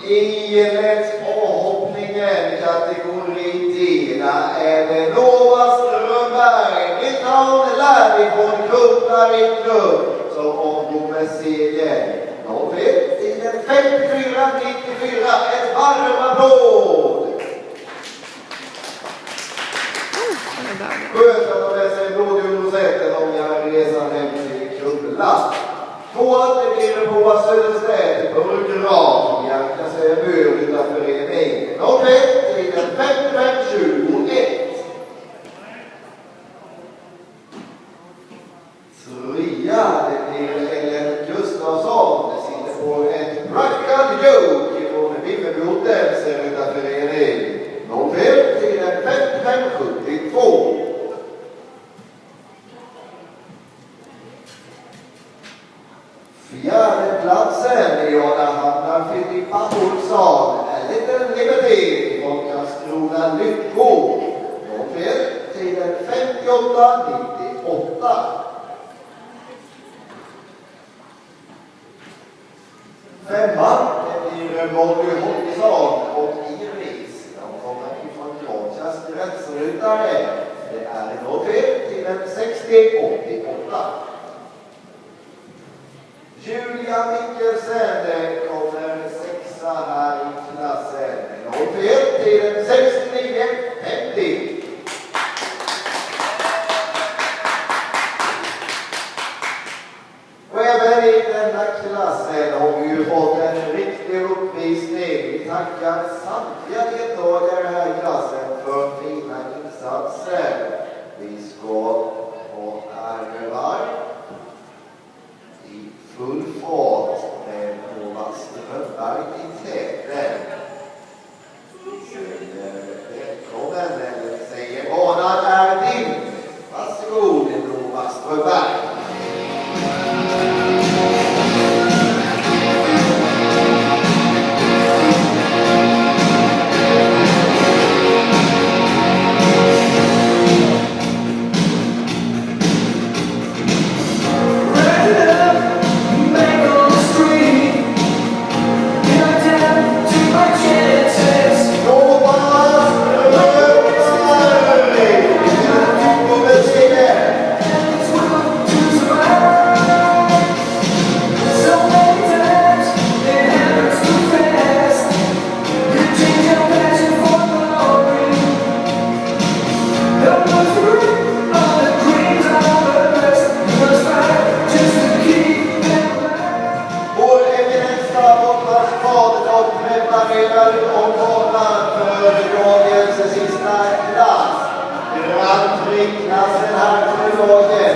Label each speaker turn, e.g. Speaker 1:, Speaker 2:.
Speaker 1: I avhoppningen kategori D är det Nova Strömberg, Litauen Lärvik från Kullarik klubb som omgår med seger. Nåväl, tiden 54-94, ett varm applåd! Skönt att de med sig blågulrosetten om jag resan hem till Kulla. Tvåan blir på Söderstedt på Ruggrad. Bianca säger bör utanför förening. Nåväl, tiden 55-21. Trea, det blir Ellen Gustafsson. Det sitter på ett Practical Joke från Vimmerby Hotel ser utanför förening. Nåväl, tiden 55-72. Fjärde platsen i Johanna Filippa Olsson, en liten liberté från Karlskrona Lyckbo. Nåväl, tiden 58-98. Femman, det blir Molly Holgesson och Iris. De kommer ifrån Kronkas gränsryttare. Det är nåväl, tiden 60-88. Julia Mikkelsen kommer sexa här i klassen. Nåväl, tiden 69-50. Och även i denna klassen har vi ju fått en riktig uppvisning. Vi tackar samtliga deltagare här i klassen för fina insatser. Vi ska ha ärevarv i full fart med Nova Strömberg i täten. Välkommen, eller säger banan är din. Varsågod, Nova Strömberg. Om banan för dagens sista klass. Grand Prix-klassen här för dagen.